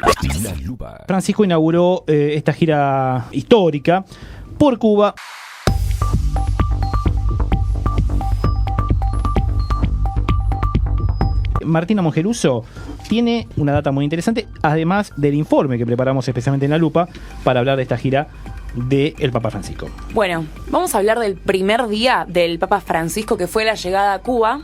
La Lupa. Francisco inauguró esta gira histórica por Cuba. Martina Mongeruso tiene una data muy interesante, además del informe que preparamos especialmente en La Lupa para hablar de esta gira del Papa Francisco. Bueno, vamos a hablar del primer día del Papa Francisco, que fue la llegada a Cuba,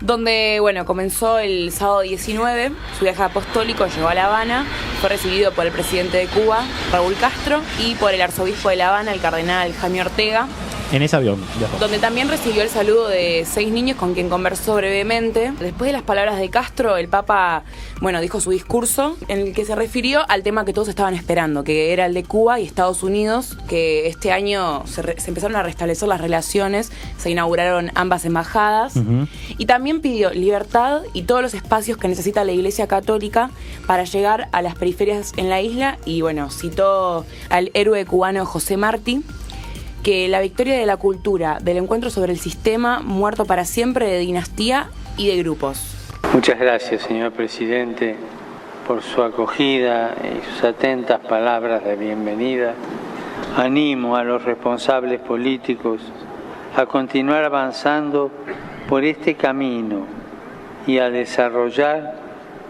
donde, bueno, comenzó el sábado 19, su viaje apostólico, llegó a La Habana, fue recibido por el presidente de Cuba, Raúl Castro, y por el arzobispo de La Habana, el cardenal Jaime Ortega. En ese avión viajó. Donde también recibió el saludo de 6 niños con quien conversó brevemente. Después de las palabras de Castro, el Papa, bueno, dijo su discurso en el que se refirió al tema que todos estaban esperando, que era el de Cuba y Estados Unidos, que este año se empezaron a restablecer las relaciones, se inauguraron ambas embajadas, y también pidió libertad y todos los espacios que necesita la Iglesia Católica para llegar a las periferias en la isla, y bueno, citó al héroe cubano José Martí, que la victoria de la cultura, del encuentro sobre el sistema, muerto para siempre de dinastía y de grupos. Muchas gracias, señor presidente, por su acogida y sus atentas palabras de bienvenida. Animo a los responsables políticos a continuar avanzando por este camino y a desarrollar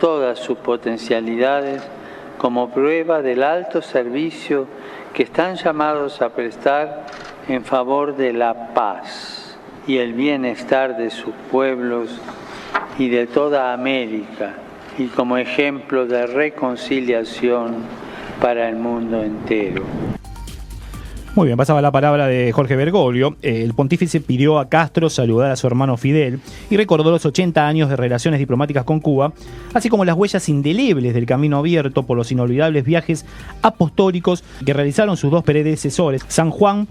todas sus potencialidades como prueba del alto servicio que están llamados a prestar en favor de la paz y el bienestar de sus pueblos y de toda América, y como ejemplo de reconciliación para el mundo entero. Muy bien, pasaba la palabra de Jorge Bergoglio. El pontífice pidió a Castro saludar a su hermano Fidel y recordó los 80 años de relaciones diplomáticas con Cuba, así como las huellas indelebles del camino abierto por los inolvidables viajes apostólicos que realizaron sus dos predecesores, San Juan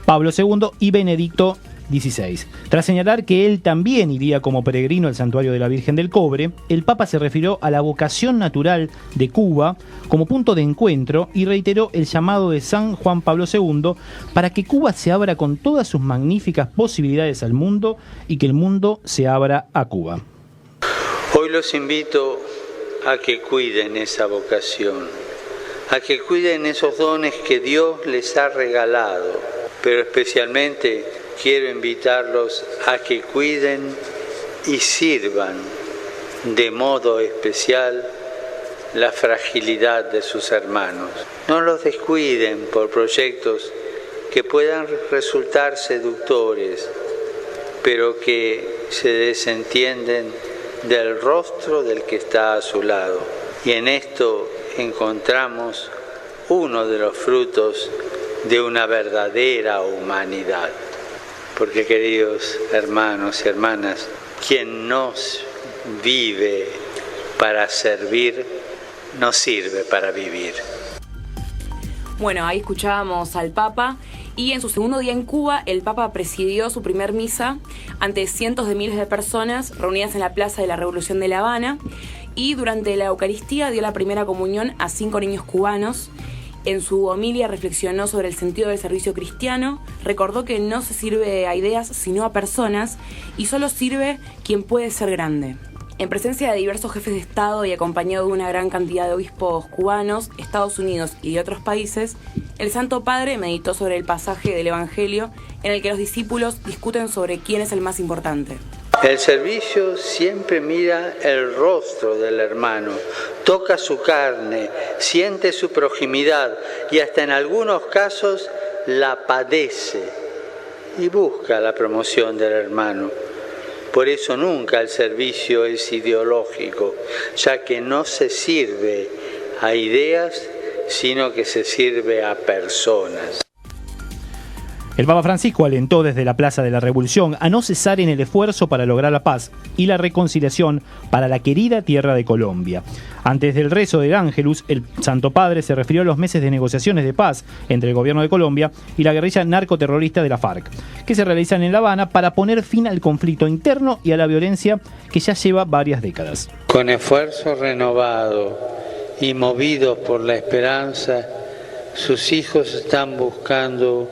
Pablo II y Benedicto XVI. Tras señalar que él también iría como peregrino al santuario de la Virgen del Cobre, el Papa se refirió a la vocación natural de Cuba como punto de encuentro y reiteró el llamado de San Juan Pablo II para que Cuba se abra con todas sus magníficas posibilidades al mundo y que el mundo se abra a Cuba. Hoy los invito a que cuiden esa vocación, a que cuiden esos dones que Dios les ha regalado, pero especialmente quiero invitarlos a que cuiden y sirvan de modo especial la fragilidad de sus hermanos. No los descuiden por proyectos que puedan resultar seductores, pero que se desentienden del rostro del que está a su lado. Y en esto encontramos uno de los frutos de una verdadera humanidad. Porque, queridos hermanos y hermanas, quien no vive para servir, no sirve para vivir. Bueno, ahí escuchábamos al Papa, y en su segundo día en Cuba, el Papa presidió su primer misa ante cientos de miles de personas reunidas en la Plaza de la Revolución de La Habana, y durante la Eucaristía dio la primera comunión a 5 niños cubanos. En su homilia reflexionó sobre el sentido del servicio cristiano, recordó que no se sirve a ideas sino a personas y solo sirve quien puede ser grande. En presencia de diversos jefes de Estado y acompañado de una gran cantidad de obispos cubanos, Estados Unidos y de otros países, el Santo Padre meditó sobre el pasaje del Evangelio en el que los discípulos discuten sobre quién es el más importante. El servicio siempre mira el rostro del hermano, toca su carne, siente su proximidad y hasta en algunos casos la padece y busca la promoción del hermano. Por eso nunca el servicio es ideológico, ya que no se sirve a ideas, sino que se sirve a personas. El Papa Francisco alentó desde la Plaza de la Revolución a no cesar en el esfuerzo para lograr la paz y la reconciliación para la querida tierra de Colombia. Antes del rezo del Ángelus, el Santo Padre se refirió a los meses de negociaciones de paz entre el gobierno de Colombia y la guerrilla narcoterrorista de la FARC, que se realizan en La Habana para poner fin al conflicto interno y a la violencia que ya lleva varias décadas. Con esfuerzo renovado y movidos por la esperanza, sus hijos están buscando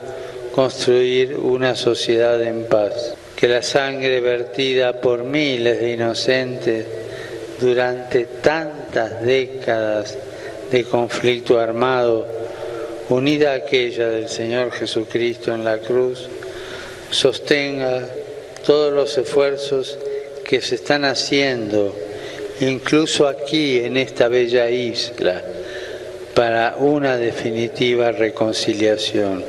construir una sociedad en paz. Que la sangre vertida por miles de inocentes durante tantas décadas de conflicto armado, unida a aquella del Señor Jesucristo en la cruz, sostenga todos los esfuerzos que se están haciendo, incluso aquí en esta bella isla, para una definitiva reconciliación.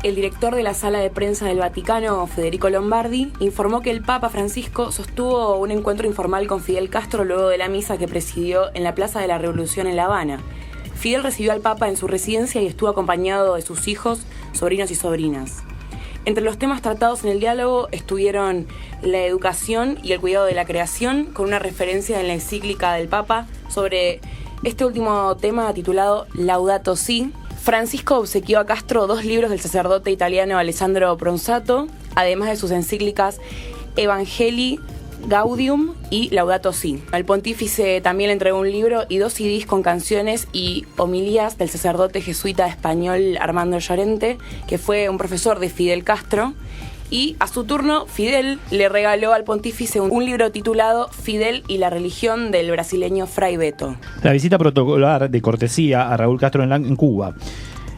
El director de la Sala de Prensa del Vaticano, Federico Lombardi, informó que el Papa Francisco sostuvo un encuentro informal con Fidel Castro luego de la misa que presidió en la Plaza de la Revolución en La Habana. Fidel recibió al Papa en su residencia y estuvo acompañado de sus hijos, sobrinos y sobrinas. Entre los temas tratados en el diálogo estuvieron la educación y el cuidado de la creación, con una referencia en la encíclica del Papa sobre este último tema titulado Laudato Si. Francisco obsequió a Castro 2 libros del sacerdote italiano Alessandro Bronzato, además de sus encíclicas Evangelii Gaudium y Laudato Si. El pontífice también le entregó un libro y 2 CDs con canciones y homilías del sacerdote jesuita español Armando Llorente, que fue un profesor de Fidel Castro. Y a su turno, Fidel le regaló al pontífice un libro titulado Fidel y la religión del brasileño Fray Beto. La visita protocolar de cortesía a Raúl Castro en Cuba.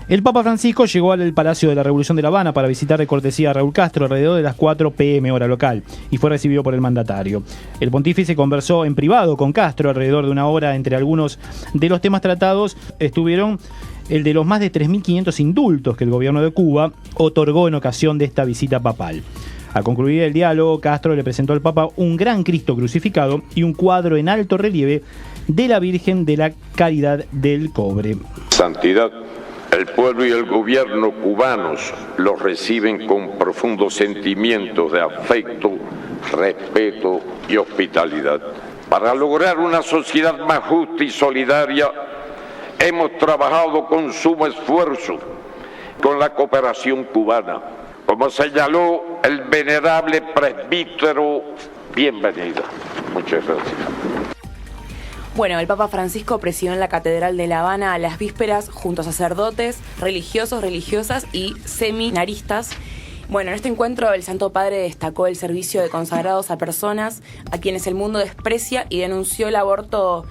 El Papa Francisco llegó al Palacio de la Revolución de La Habana para visitar de cortesía a Raúl Castro alrededor de las 4 p.m. hora local y fue recibido por el mandatario. El pontífice conversó en privado con Castro alrededor de una hora. Entre algunos de los temas tratados estuvieron el de los más de 3.500 indultos que el gobierno de Cuba otorgó en ocasión de esta visita papal. Al concluir el diálogo, Castro le presentó al Papa un gran Cristo crucificado y un cuadro en alto relieve de la Virgen de la Caridad del Cobre. Santidad, el pueblo y el gobierno cubanos los reciben con profundos sentimientos de afecto, respeto y hospitalidad. Para lograr una sociedad más justa y solidaria, hemos trabajado con sumo esfuerzo con la cooperación cubana. Como señaló el venerable presbítero, bienvenido. Muchas gracias. Bueno, el Papa Francisco presidió en la Catedral de La Habana a las vísperas junto a sacerdotes, religiosos, religiosas y seminaristas. Bueno, en este encuentro el Santo Padre destacó el servicio de consagrados a personas a quienes el mundo desprecia y denunció el aborto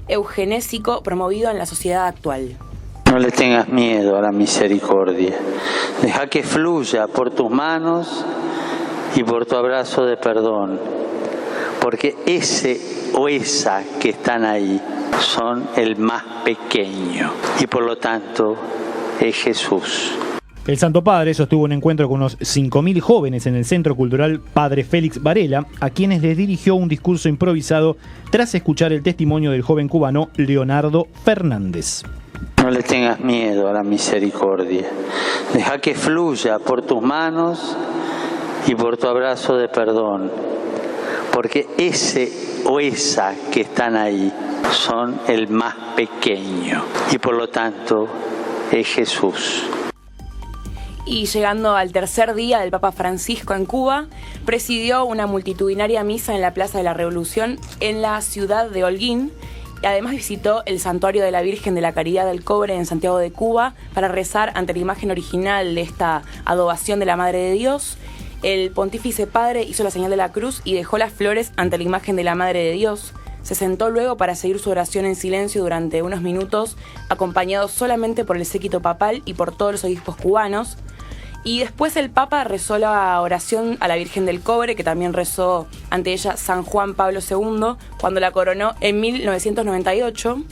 eugenésico promovido en la sociedad actual. No le tengas miedo a la misericordia. Deja que fluya por tus manos y por tu abrazo de perdón. Porque ese o esa que están ahí son el más pequeño. Y por lo tanto es Jesús. El Santo Padre sostuvo un encuentro con unos 5.000 jóvenes en el Centro Cultural Padre Félix Varela, a quienes les dirigió un discurso improvisado tras escuchar el testimonio del joven cubano Leonardo Fernández. No le tengas miedo a la misericordia. Deja que fluya por tus manos y por tu abrazo de perdón. Porque ese o esa que están ahí son el más pequeño. Y por lo tanto es Jesús. Y llegando al tercer día del Papa Francisco en Cuba, presidió una multitudinaria misa en la Plaza de la Revolución en la ciudad de Holguín. Y además visitó el Santuario de la Virgen de la Caridad del Cobre en Santiago de Cuba para rezar ante la imagen original de esta adobación de la Madre de Dios. El pontífice padre hizo la señal de la cruz y dejó las flores ante la imagen de la Madre de Dios. Se sentó luego para seguir su oración en silencio durante unos minutos, acompañado solamente por el séquito papal y por todos los obispos cubanos. Y después el Papa rezó la oración a la Virgen del Cobre, que también rezó ante ella San Juan Pablo II, cuando la coronó en 1998.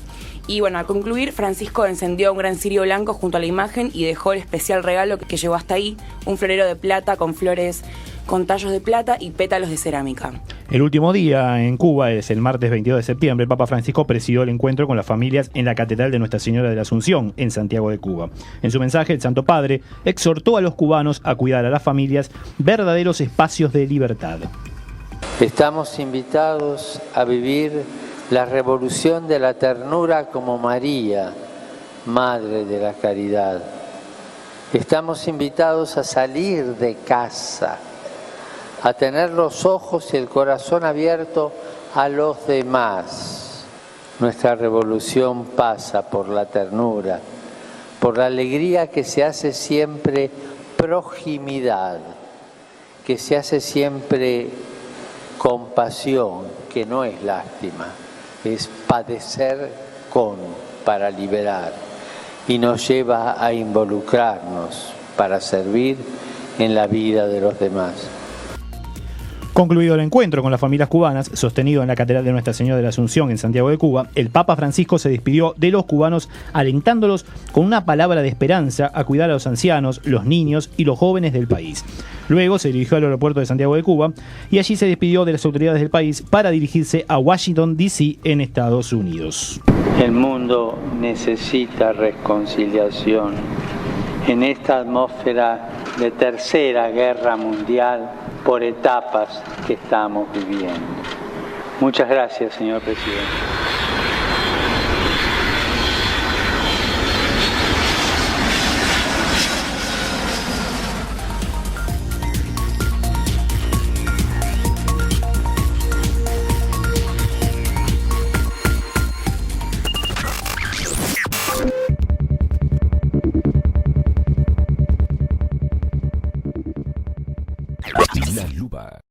Y bueno, al concluir, Francisco encendió un gran cirio blanco junto a la imagen y dejó el especial regalo que llevó hasta ahí, un florero de plata con flores con tallos de plata y pétalos de cerámica. El último día en Cuba es el martes 22 de septiembre. El Papa Francisco presidió el encuentro con las familias en la Catedral de Nuestra Señora de la Asunción, en Santiago de Cuba. En su mensaje, el Santo Padre exhortó a los cubanos a cuidar a las familias, verdaderos espacios de libertad. Estamos invitados a vivir la revolución de la ternura como María, Madre de la Caridad. Estamos invitados a salir de casa, a tener los ojos y el corazón abierto a los demás. Nuestra revolución pasa por la ternura, por la alegría que se hace siempre proximidad, que se hace siempre compasión, que no es lástima, es padecer con. para liberar y nos lleva a involucrarnos para servir en la vida de los demás. Concluido el encuentro con las familias cubanas, sostenido en la Catedral de Nuestra Señora de la Asunción en Santiago de Cuba, el Papa Francisco se despidió de los cubanos alentándolos con una palabra de esperanza a cuidar a los ancianos, los niños y los jóvenes del país. Luego se dirigió al aeropuerto de Santiago de Cuba y allí se despidió de las autoridades del país para dirigirse a Washington, D.C. en Estados Unidos. El mundo necesita reconciliación. En esta atmósfera de tercera guerra mundial, por etapas que estamos viviendo. Muchas gracias, señor presidente. La Lupa.